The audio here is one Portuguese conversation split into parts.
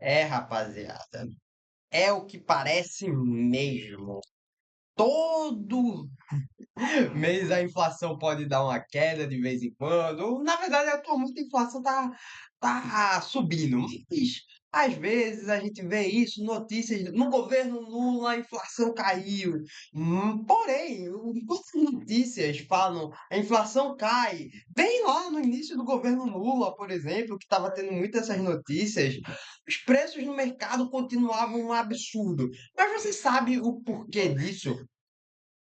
Rapaziada, é o que parece mesmo. Todo mês a inflação pode dar uma queda de vez em quando. Na verdade, atualmente a inflação tá subindo. Mas, às vezes a gente vê isso, notícias no governo Lula, a inflação caiu. Porém, enquanto as notícias falam a inflação cai, bem lá no início do governo Lula, por exemplo, que estava tendo muitas essas notícias, os preços no mercado continuavam um absurdo. Mas você sabe o porquê disso?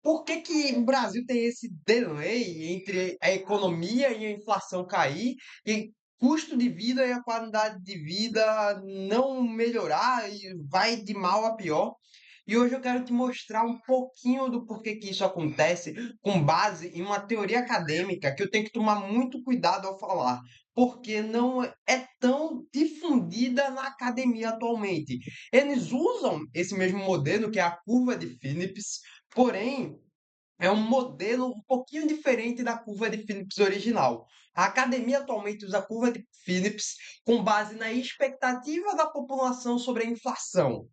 Por que que o Brasil tem esse delay entre a economia e a inflação cair e custo de vida e a qualidade de vida não melhorar e vai de mal a pior? E hoje eu quero te mostrar um pouquinho do porquê que isso acontece com base em uma teoria acadêmica que eu tenho que tomar muito cuidado ao falar, porque não é tão difundida na academia atualmente. Eles usam esse mesmo modelo, que é a curva de Phillips, porém é um modelo um pouquinho diferente da curva de Phillips original. A academia atualmente usa a curva de Phillips com base na expectativa da população sobre a inflação.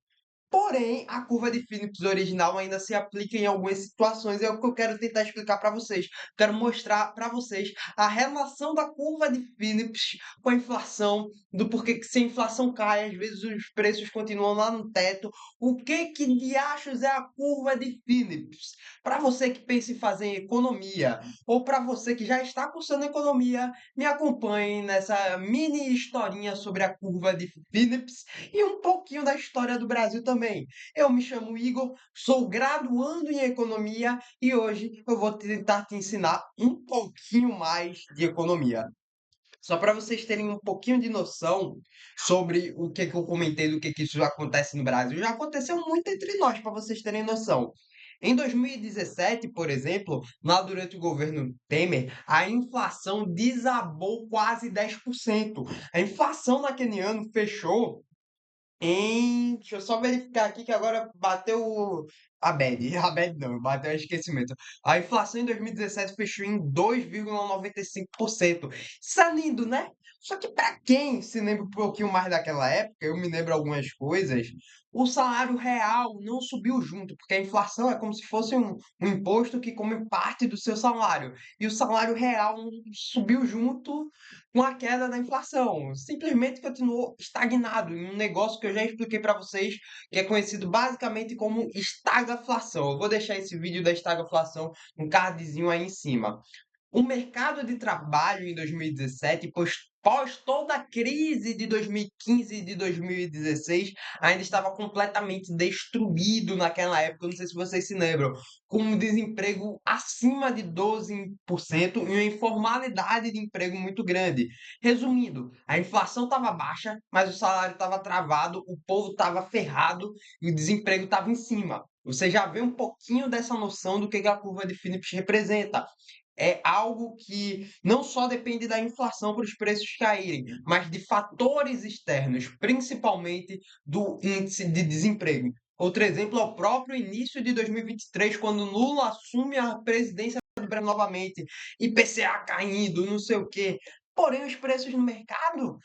Porém, a curva de Phillips original ainda se aplica em algumas situações. É o que eu quero tentar explicar para vocês. Quero mostrar para vocês a relação da curva de Phillips com a inflação, do porquê que se a inflação cai, às vezes os preços continuam lá no teto. O que de achos é a curva de Phillips? Para você que pensa em fazer economia, ou para você que já está cursando economia, me acompanhe nessa mini historinha sobre a curva de Phillips e um pouquinho da história do Brasil também. Eu me chamo Igor, sou graduando em economia e hoje eu vou tentar te ensinar um pouquinho mais de economia. Só para vocês terem um pouquinho de noção sobre o que eu comentei, do que isso acontece no Brasil. Já aconteceu muito entre nós, para vocês terem noção. Em 2017, por exemplo, lá durante o governo Temer, a inflação desabou quase 10%. A inflação naquele ano fechou deixa eu só verificar aqui que agora bateu a bad. A bad não, bateu o esquecimento. A inflação em 2017 fechou em 2,95%. Isso é lindo, né? Só que para quem se lembra um pouquinho mais daquela época, eu me lembro algumas coisas, o salário real não subiu junto, porque a inflação é como se fosse um imposto que come parte do seu salário. E o salário real não subiu junto com a queda da inflação. Simplesmente continuou estagnado em um negócio que eu já expliquei para vocês, que é conhecido basicamente como estagflação. Eu vou deixar esse vídeo da estagflação, um cardzinho aí em cima. O mercado de trabalho em 2017, pós toda a crise de 2015 e de 2016, ainda estava completamente destruído naquela época. Eu não sei se vocês se lembram, com um desemprego acima de 12% e uma informalidade de emprego muito grande. Resumindo, a inflação estava baixa, mas o salário estava travado, o povo estava ferrado e o desemprego estava em cima. Você já vê um pouquinho dessa noção do que a curva de Phillips representa. É algo que não só depende da inflação para os preços caírem, mas de fatores externos, principalmente do índice de desemprego. Outro exemplo é o próprio início de 2023, quando Lula assume a presidência do Brasil novamente, IPCA caindo, não sei o quê. Porém, os preços no mercado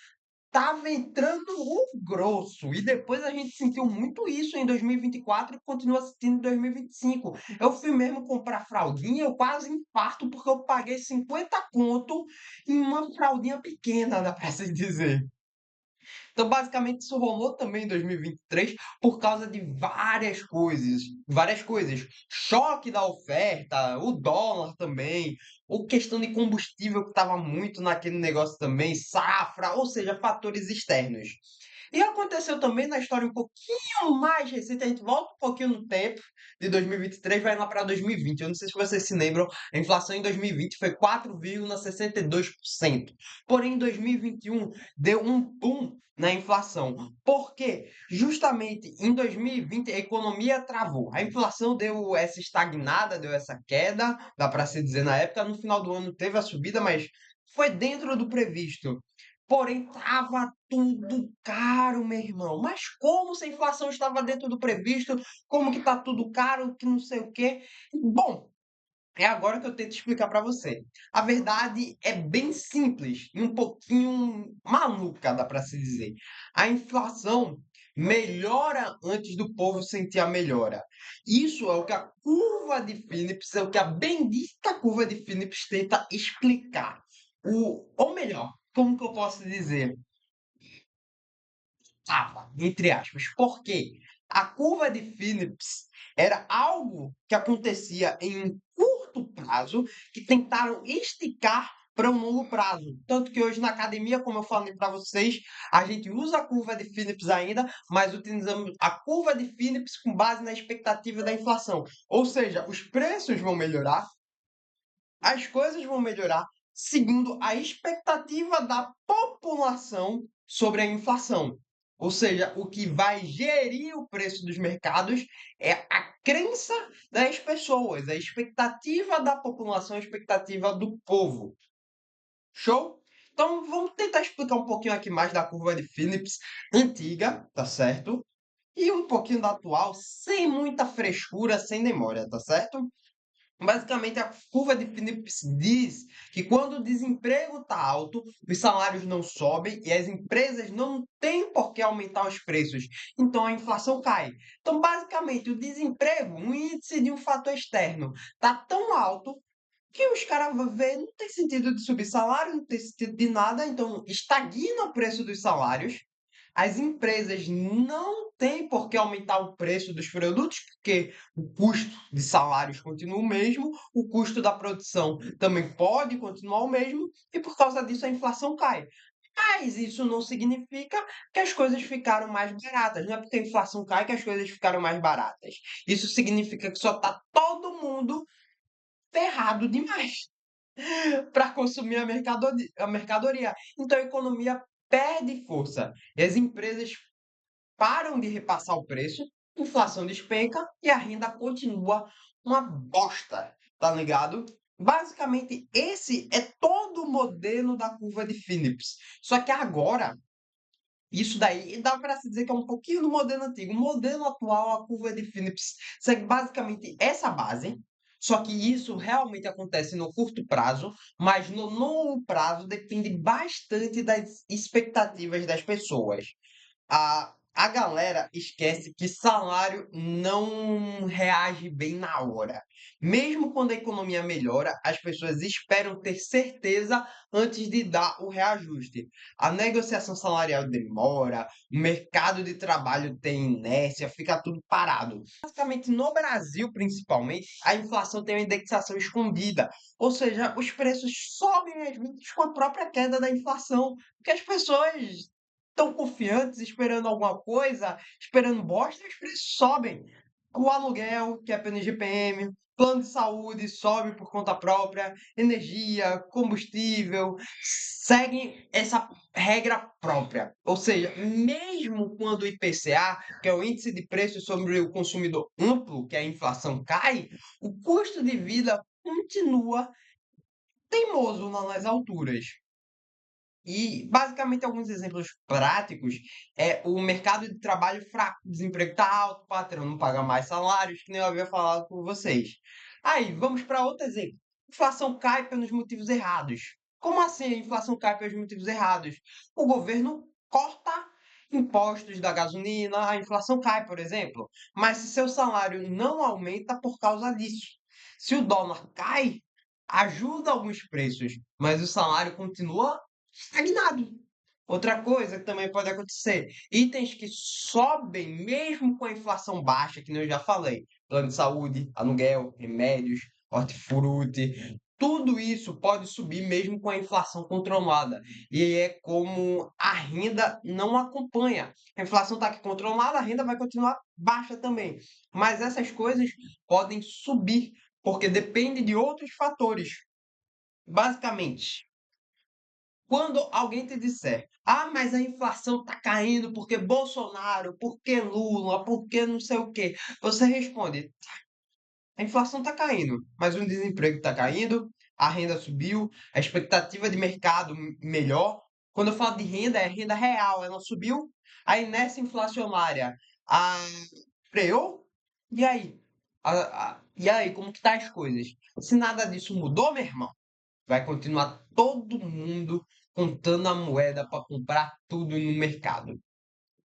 tava entrando o grosso. E depois a gente sentiu muito isso em 2024 e continua sentindo em 2025. Eu fui mesmo comprar fraldinha, eu quase infarto porque eu paguei 50 conto em uma fraldinha pequena, dá pra se dizer. Então, basicamente, isso rolou também em 2023 por causa de várias coisas. Várias coisas. Choque da oferta, o dólar também, ou questão de combustível que estava muito naquele negócio também, safra, ou seja, fatores externos. E aconteceu também na história um pouquinho mais recente, a gente volta um pouquinho no tempo, de 2023 vai lá para 2020. Eu não sei se vocês se lembram, a inflação em 2020 foi 4,62%. Porém, em 2021 deu um boom na inflação. Por quê? Justamente em 2020 a economia travou. A inflação deu essa estagnada, deu essa queda, dá para se dizer na época. No final do ano teve a subida, mas foi dentro do previsto. Porém, estava tudo caro, meu irmão. Mas como se a inflação estava dentro do previsto? Como que está tudo caro, que não sei o quê? Bom, É agora que eu tento explicar para você. A verdade é bem simples e um pouquinho maluca, dá para se dizer. A inflação melhora antes do povo sentir a melhora. Isso é o que a curva de Phillips, é o que a bendita curva de Phillips tenta explicar. Ou melhor, como que eu posso dizer? Tava, entre aspas. Por quê? A curva de Phillips era algo que acontecia em um curto prazo que tentaram esticar para um longo prazo. Tanto que hoje na academia, como eu falei para vocês, a gente usa a curva de Phillips ainda, mas utilizamos a curva de Phillips com base na expectativa da inflação. Ou seja, os preços vão melhorar, as coisas vão melhorar segundo a expectativa da população sobre a inflação. Ou seja, o que vai gerir o preço dos mercados é a crença das pessoas, a expectativa da população, a expectativa do povo. Show? Então vamos tentar explicar um pouquinho aqui mais da curva de Phillips antiga, tá certo? E um pouquinho da atual, sem muita frescura, sem demora, tá certo? Basicamente, a curva de Phillips diz que quando o desemprego está alto, os salários não sobem e as empresas não têm por que aumentar os preços. Então, a inflação cai. Então, basicamente, o desemprego, um índice de um fator externo, está tão alto que os caras vê, não tem sentido de subir salário, não tem sentido de nada, então estagna o preço dos salários. As empresas não têm por que aumentar o preço dos produtos, porque o custo de salários continua o mesmo, o custo da produção também pode continuar o mesmo, e por causa disso a inflação cai. Mas isso não significa que as coisas ficaram mais baratas. Não é porque a inflação cai que as coisas ficaram mais baratas. Isso significa que só está todo mundo ferrado demais para consumir a mercadoria. Então a economia perde força. E as empresas param de repassar o preço, inflação despenca e a renda continua uma bosta, tá ligado? Basicamente, esse é todo o modelo da curva de Phillips. Só que agora, isso daí dá para se dizer que é um pouquinho do modelo antigo. O modelo atual, a curva de Phillips, segue basicamente essa base. Só que isso realmente acontece no curto prazo, mas no longo prazo depende bastante das expectativas das pessoas. A galera esquece que salário não reage bem na hora. Mesmo quando a economia melhora, as pessoas esperam ter certeza antes de dar o reajuste. A negociação salarial demora, o mercado de trabalho tem inércia, fica tudo parado. Basicamente, no Brasil, principalmente, a inflação tem uma indexação escondida. Ou seja, os preços sobem às vezes com a própria queda da inflação, porque as pessoas estão confiantes, esperando alguma coisa, esperando bosta, os preços sobem. O aluguel, que é pelo IGPM, plano de saúde sobe por conta própria, energia, combustível, seguem essa regra própria. Ou seja, mesmo quando o IPCA, que é o índice de preços sobre o consumidor amplo, que é a inflação, cai, o custo de vida continua teimoso nas alturas. E, basicamente, alguns exemplos práticos é o mercado de trabalho fraco, o desemprego está alto, o patrão não paga mais salários, que nem eu havia falado com vocês. Aí, vamos para outro exemplo. Inflação cai pelos motivos errados. Como assim a inflação cai pelos motivos errados? O governo corta impostos da gasolina, a inflação cai, por exemplo. Mas se seu salário não aumenta por causa disso. Se o dólar cai, ajuda alguns preços, mas o salário continua estagnado. Outra coisa que também pode acontecer, itens que sobem mesmo com a inflação baixa, que nem eu já falei, plano de saúde, aluguel, remédios, hortifruti, tudo isso pode subir mesmo com a inflação controlada. E é como a renda não acompanha. A inflação está aqui controlada, a renda vai continuar baixa também. Mas essas coisas podem subir, porque depende de outros fatores. Basicamente, quando alguém te disser, ah, mas a inflação está caindo porque Bolsonaro, porque Lula, porque não sei o quê, você responde, a inflação está caindo, mas o desemprego está caindo, a renda subiu, a expectativa de mercado melhor. Quando eu falo de renda, é renda real, ela subiu, a inércia inflacionária freou, e aí? E aí, como que tá as coisas? Se nada disso mudou, meu irmão, vai continuar todo mundo contando a moeda para comprar tudo no mercado.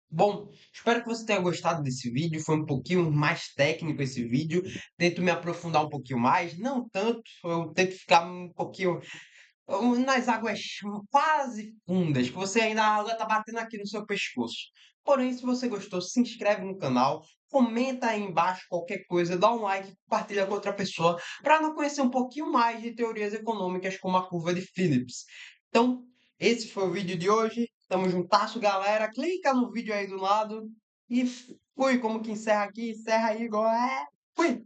Bom, espero que você tenha gostado desse vídeo. Foi um pouquinho mais técnico esse vídeo. Tento me aprofundar um pouquinho mais, não tanto. Eu tento ficar um pouquinho nas águas quase fundas, que você ainda a água tá batendo aqui no seu pescoço. Porém, se você gostou, se inscreve no canal, comenta aí embaixo qualquer coisa, dá um like, compartilha com outra pessoa, para não conhecer um pouquinho mais de teorias econômicas como a curva de Phillips. Então, esse foi o vídeo de hoje. Tamo juntasso, galera. Clica no vídeo aí do lado e fui. Como que encerra aqui? Encerra aí igual é. Fui!